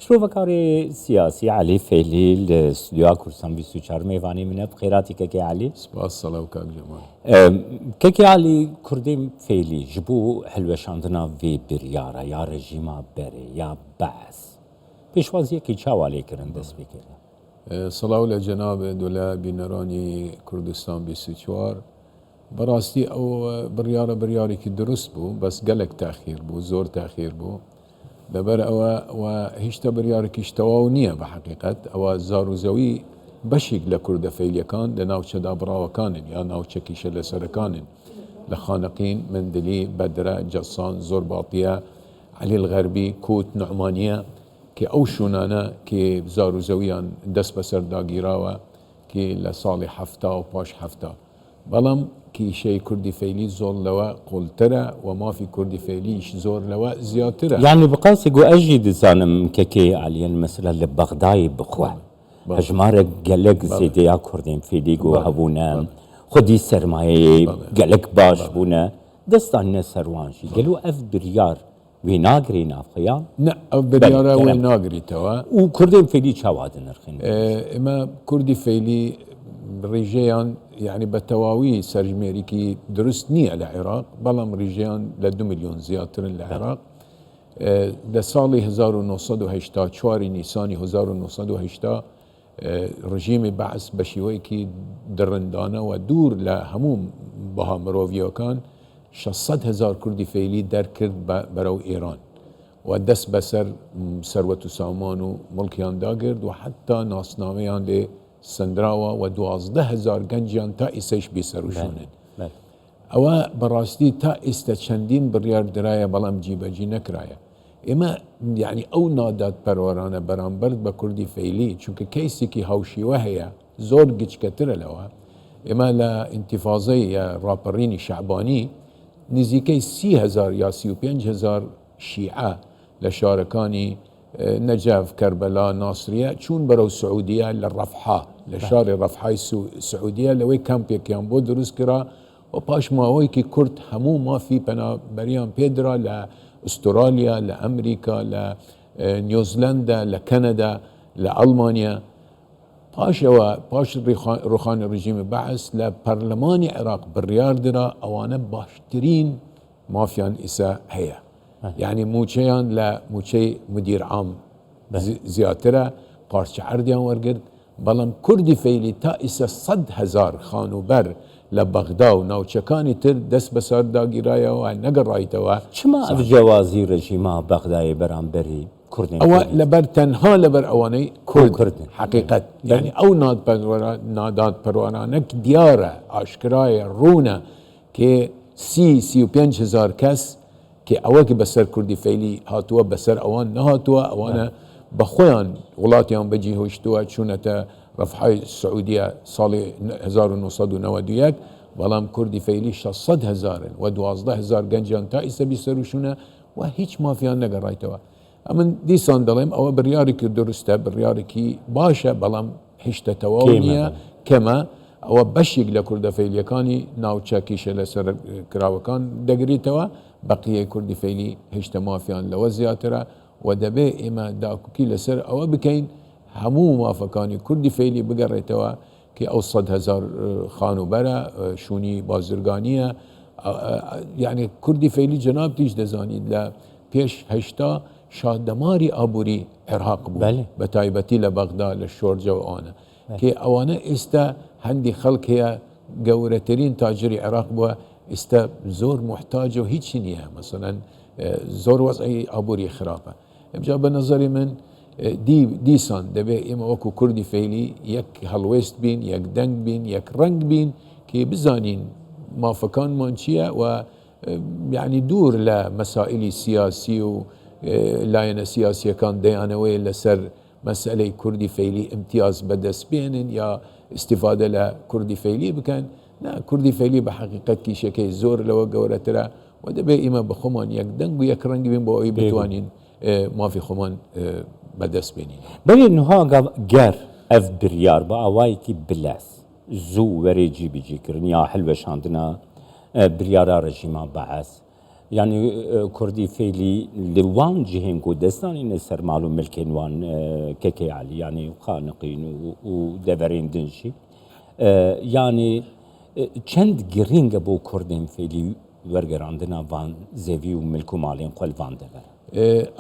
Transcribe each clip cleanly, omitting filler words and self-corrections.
شروفكاري سياسي علي فعلي الاستوديو كورسان 24 ميواني من بخيراتي كيكي علي سباس صلاة وكاك جمال كيكي علي كرديم فعلي جبو حلوة شاندنا في بريارة يا رجيما بري يا بعث بيشوازيه كي تشاو علي كرن دس بكرة صلاة لجناب دولا بنراني كردستان 24 براستي او برياري كي درست بو بس قالك تأخير بو زور تأخير بو دبر او هشتا برياري كي اشتواو نية بحقيقة او زارو زوي بشيك لكرد فيليا كان لناوچه دابراوا كانن يا ناوچه كيشه لسر كانن لخانقين مندلي بدرة جصان زرباطية علي الغربي كوت نعمانية كي او شونانا كي زارو زويان دس بسر داگيراوا كي لصالي حفتا و باش حفتا بلام كي شي كردي فيلي زور لوا قلترا وما في كردي فيليش زور لوا زياترا يعني بقاسي قو اجي زانم كيكي علي المسألة لبغداي بخوة هجمارك قالك زيدي يا كردين فيلي قو هبونا خدي سرمایه قالك باش بونا دستان سروانشي قالوا اف بريار ويناغري نافخيان نا اف بريارا ويناغري توا وكردين فيلي شاوادن نرخين اما كردي فيلي ريجيان يعني بتواوي سرجميريكي درست نية العراق بلام ريجيان ل2 مليون زياتر العراق لسالي 1980 4 نيساني 1980 رژیم بعث بشیوی که درندانه و دور لهموم بها مروفیو کان 600,000 کردی فعلی در کرد برو ایران و دست بسر ثروت و سامان و ملکیان داگرد و حتی ناسنامهان لی سندراوا و 12,000 گنجیان تا ایسش بیسروشونن او براستی تا است چندین بریار درایه بلام جیبه جی نکرایه اما يعني او نادات پرورانا برانبرد بكردي فيلي چونك كيسي كي هاوشي وهي زور جيش كتر لوا اما لا انتفاضي يا رابريني شعباني نزيكي 30,000 يا 35,000 شيعة لشاركاني نجف كربلاء ناصرية چون برو سعودية للرفحة لشار الرفحة السعودية لوي كامبيا كيان بو دروس كرا وباش ما هوي كي كرد همو ما في بنا بريان بيدرا استراليا لامريكا لنيوزيلندا لكندا لالمانيا باش رخان الرجيم بعث لبرلمان العراق بالريار درا اوانا باشترين مافيان اسا هي يعني موچيان لموچي مدير عام زياتره قارش عرديان ورقد بلان كردي فيلي تا اسا 100,000 خانوبر لبغداد و ناوچکانی تر دست بسار داگیرای و نگر رایتوا چما اف جوازی رژیما بغداد برانبری کردن او لبر تنها لبر اوانی کرد حقیقت يعني او نادات پروانانک دیاره آشکرای رونه که 35,000 کس که اوه که بسر کردی فعلی هاتوا بسر اوان نهاتوا اوانا بخویان غلاطیان بجی هوشتوا چونتا رفحای السعودية صالي 1991 بلام كردي فيلي 600,000 و 12,000 گنجان تا ایسا بیسروشونه و هیچ مافیان نگر رایتوا امن دیسان دلیم او برياري که درسته برياري که باشه بلام هشتا تواونیه كما او بشيق لكرد فيلي كاني ناوچه كيشه لسر كراوكان دقري توا بقية كردي فيلي هشتا مافيان لوزياتره و دبي اما داكو كي لسر او بكين همو موافقاني كردي فيلي بقريتوا كي او 100,000 خانو برا شوني بازرگانية يعني كردي فيلي جناب تيج دزاني لا بيش هشتا شادماري ابوري عراق بو بتايبتي لبغداد للشورجة وانا كي اوانا استا هندي خلق هي قورترين تاجري عراق بو استا زور محتاجه وهيج نيها مثلا زور وضعي ابوري خرافه بجا بنظري من دیسان دبی اما وکو کردی فعلی یک هلوست بین یک دنگ بین یک رنگ بین که بزانین موافقان من چیه و يعني دور لمسائل سياسي و لاين سياسية كان ديانوي لسر مسألة كردي فعلي امتياز بدس بينن يا استفادة لكردي فعلي بكن لا كردي فعلي بحقيقة كي شكي زور لو قولة ترى ودبي اما بخمان يك دنگ و يك رنگ بين بو بتوانين ما في خمان بدس بيني بل انها جار اف بريار با اواي كي بلاس زو وريجي بيجي كرن يا حلوة شاندنا بريارا رجيما بعث يعني كردي فيلي لوان جهين كو دستاني نسر معلوم ملكين وان كيكي علي يعني خانقين ودفرين دنشي يعني چند گرینگ بو کردین فعلی ورگراندنا وان زوی و ملکو مالین قل وان دبر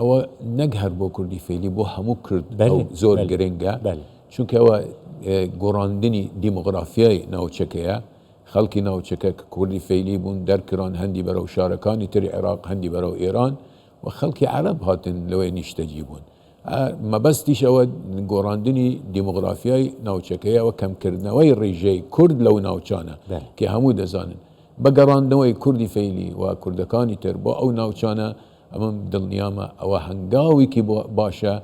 او نجهر بو كردي فيلي بو همو كرد بله او زور بله جرينجا بله چونك او قراندني ديموغرافياي ناوچكيا خلقي ناوچكا كردي فيلي بون دركران هندي برو شاركاني تري عراق هندي برو ايران وخلقي عرب هاتن لوي نشتجيبون ما بس تيش او قراندني ديموغرافياي ناوچكيا وكم كردنوي ريجي كرد لو ناوچانا بله كي همو دزانن بقراندنوي كردي فيلي وكردكاني تربو او ناوچانا امام دڵنیامە ئەوە هەنگاوێکی باشە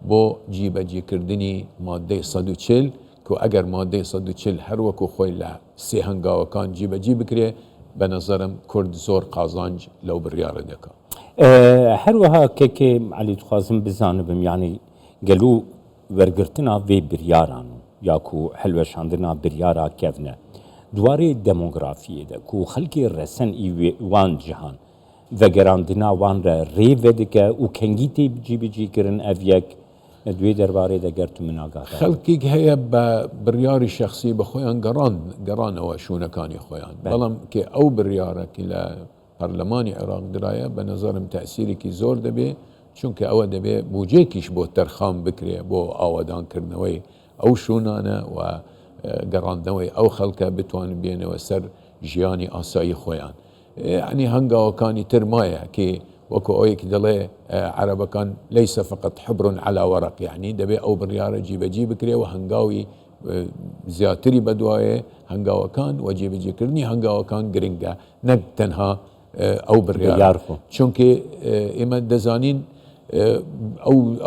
بۆ جیبەجێ کردنی مادەی 140 کە ئەگەر مادەی 140 هەر وەکو خۆی لە سێ هەنگاوەکان جیبەجێ بکرێ بە نەزەرم کورد زۆر قازانج لەو بڕیارە دەکات. هەروەها کێکێ عەلی دخوازم بزانبم یعنی گەلو وەرگرتنا وێ بریاران یاکو هەلوەشاندنا بریارا کەڤنە دوارێ دەمۆگرافیەدا کو خەڵکی ڕەسەن وان جیهان وگراندنا وان را ریو دکه و کنگی تی بجی کرن اویک دوی درباره دگر تو من آگاه خلقی هيا برياري شخصي بخويان قران او شونكاني خويان بلام كي او بريارة كي لا برلماني عراق درايا بنظرم تأثيري كي زور دبي چونك او دبي بوجيكيش بو ترخام بكري بو آوادان كرنوي او شونانا و قراندنوي او خلقه بتوان بينه وسر جياني آساي خويان يعني هنگاوكاني ترمايا كي وكو اويك دلي عربا كان ليس فقط حبر على ورق يعني دبي او بريارة جيب كري وهنگاوي زياتري بدوايه هنگاوكان وجيب كرني هنگاوكان گرنگا نك تنها او بريارة چونك اما دزانين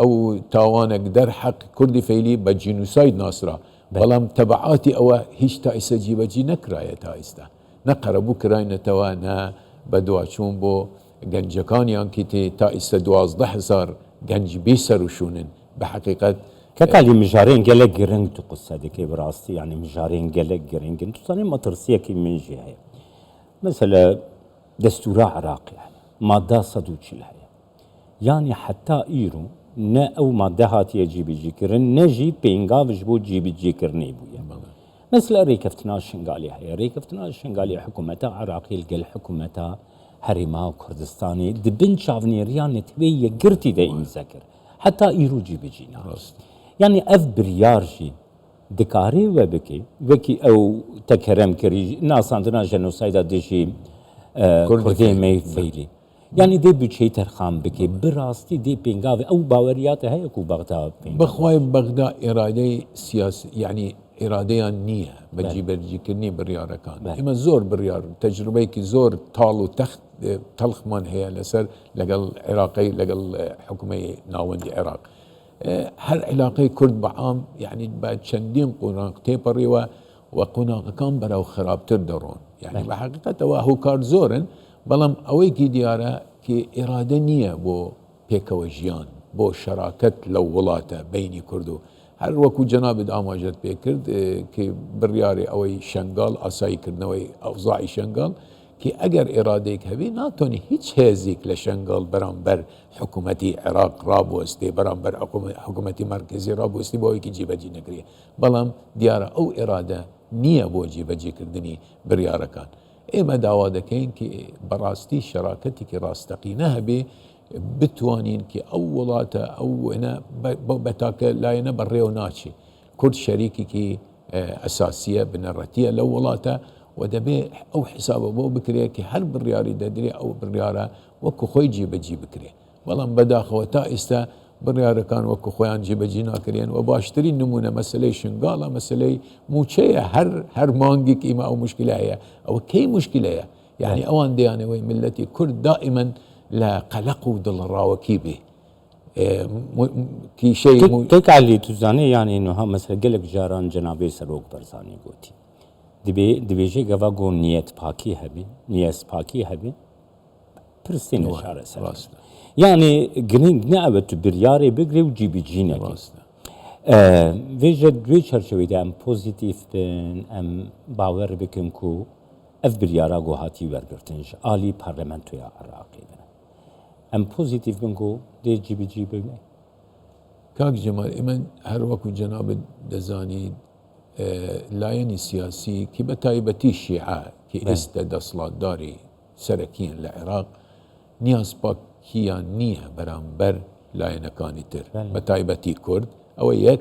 او تاوانك در حق كردي فيلي بجينوسايد ناصرة بلام تبعاتي او هيش تايسا جيبجي نكرايا تايستا نقربو كراينة توانا بدواچون بو گنجکانیان که تا است 12,000 گنج بیسروشونن به حقیقت كتالي مجارين قلق جرنج تقصة ديكي براستي يعني مجارين قلق جرنج انتو صاني مطرسية كي من جهة مثلا دستورة عراق يعني مادة صدوشي لها يعني حتى ايرو نا او مادة هاتي جيبي جيكرن نجي بينغاف جبو جيبي جيكرني بويا مثل ريكفتنا الشنغالي هي ريكفتنا الشنغالي حكومتها عراقي القل حكومتها هرما كردستاني دبن شافني ريان نتبي قرتي دا يمذكر حتى ايروجي بجينا يعني اف بريارجي دكاري وبكي او تكرم كري ناس عندنا جنوسايدا ديجي كردي مي فيلي يعني دي بچي ترخام بكي براستي دي بينغاوي او باوريات هي كو بغداد بخواي بغداد ارادي سياسي يعني إراديا نية بجي برجي كرني بريارة كان إما زور بريار تجربة كي زور طالو تخت تلخ من هي لسر لقل عراقي لقل حكومة ناوندي عراق هل علاقي كرد بعام يعني بعد شندين قناق تيبري وقناق كان براو خراب تردرون يعني بحقيقة هو كار زورن بلام اويكي ديارة كي إرادة نية بو بيكوجيان بو شراكة لو ولاته بيني كردو هر وكو جناب آماجت بيكرد كي برياري اوي شنغال اساي كردنوي اوضاعي شنغال كي اگر اراديك هبي ناتوني هيچ هزيك لشنغال برانبر حكومتي عراق رابو استي برانبر حكومتي مركزي رابو استي بوي كي جيبجي نكري بلام ديارة او اراده نيه بو جيبجي كردني بريارة كان اما داوا دكين كي براستي شراكتي كي راستقينها بي بتوانين كي اولاته او هنا بتاك لا هنا بريو ناتشي كرد شريكي كي اساسيه بنرتيه الاولاته ودبي او حسابه بو بكري كي هل بالرياري ددري او بالرياره وكو خوي جيب بكري والله بدا خوتا استا بالرياره كان وكو خويان جيب ناكرين وباشتري نمونه مساله شنغالا مساله موچيه هر مانجيك اما او مشكله هي او كي مشكله هي يعني اوان ديانه وي ملتي كرد دائما لا قلقوا دل الراوكيبي كي شيء تك علي تزاني يعني انه ها مثلا قلق جاران جنابي سروق برزاني قوتي دبي جي قفا نيت باكي هبي نيت باكي هبي برستين اشاره سر يعني جرينج نعبت برياري بقري وجيبي جينك فيجد دوي چرچوي ام بوزيتيف بن ام باور بكم كو اف بریارا گو هاتی ورگرتنج آلی پارلمانتویا عراقی بنا ام پوزیتیف بنگو دی جی بی جی بگنه كاك جمال إمن هر وكو جناب دزاني لاين سياسي كي بتايبتي الشيعة كي استدى صلاة داري سركين العراق نياس باك كيان نيه برامبر لاين كانتر بتايبتي كرد أو يك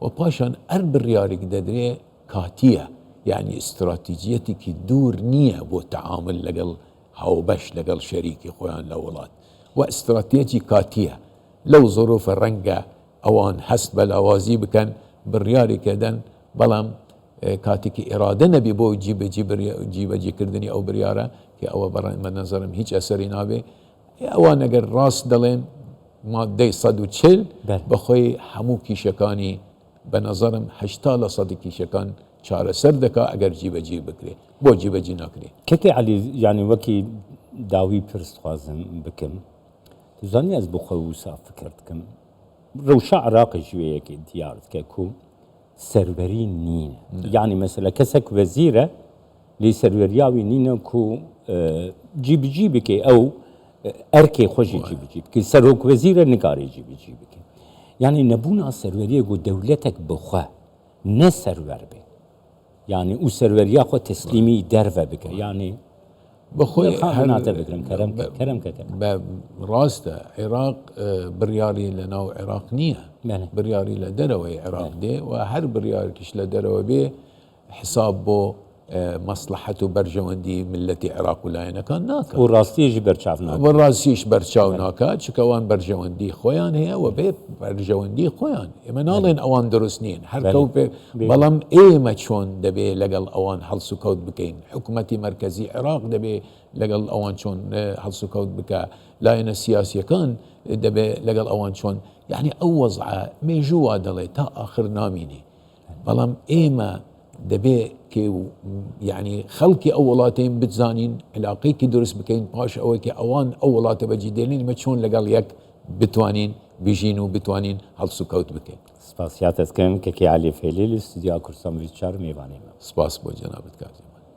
وباشان أرب الريارك دادري كاتية يعني استراتيجيتي كي دور نيه بو تعامل لقل هاوبش لقل شريكي خوان لولاد واستراتيجي كاتية لو ظروف الرنقة اوان حسب الاوازي بكن بالرياري كدن بلام كاتيكي اراده نبي بو جيب جي كردني او برياره كي او برا من نظرم هيج اثري نابي اوان اگر راس دلين ما دي صدو تشل بخوي حمو كيشكاني بنظرم 80 صد كيشكان چاره سر دكا اگر جيب بكري بو جي ناكري كتي علي يعني وكي داوي برست خوازم بكم تزاني از بخوي وسا فكرتكم روشا عراقي شوية كي ديارت كاكو سرورين نين يعني مثلا كسك وزيرة لي سرورياوي نينا كو جيب كي او اركي خوشي جيب كي سروك وزيرة نقاري جيب كي يعني نبونا سرورية قو دولتك بخوا نسرور بي يعني او سروريا خو تسليمي درفة بك يعني بخوي خاناته بكرم كرم راسته عراق برياري لنا عراق نيه برياري لدروي عراق دي وهر برياري كش لدروي بي حساب بو مصلحته برجوندي ملتي عراق ولاينا كان ناكا والراستيش برشاف ناكا والراستيش برشاو ناكا شكوان برجوندي خويان هي وبي برجوندي خويان منالين اوان درسنين هر كوب بلام اي ما شون دبي لقل اوان حلسو كود بكين حكومتي مركزي عراق دبي لقل اوان شون حلسو كود بكا لاينا السياسية كان دبي لقل اوان شون يعني اوضع ميجوا دلي تا اخر ناميني بلام اي ما دبي كي يعني خلقي اولاتين بتزانين علاقي كي درس بكين باش او كي اوان اولات بجي ديلين ما شلون لقال يك بتوانين بيجينو بتوانين هل سكوت بكين سپاسياتكم كي علي فيلي الاستوديو كرسام ريتشار ميواني سپاس بو جنابت كاظم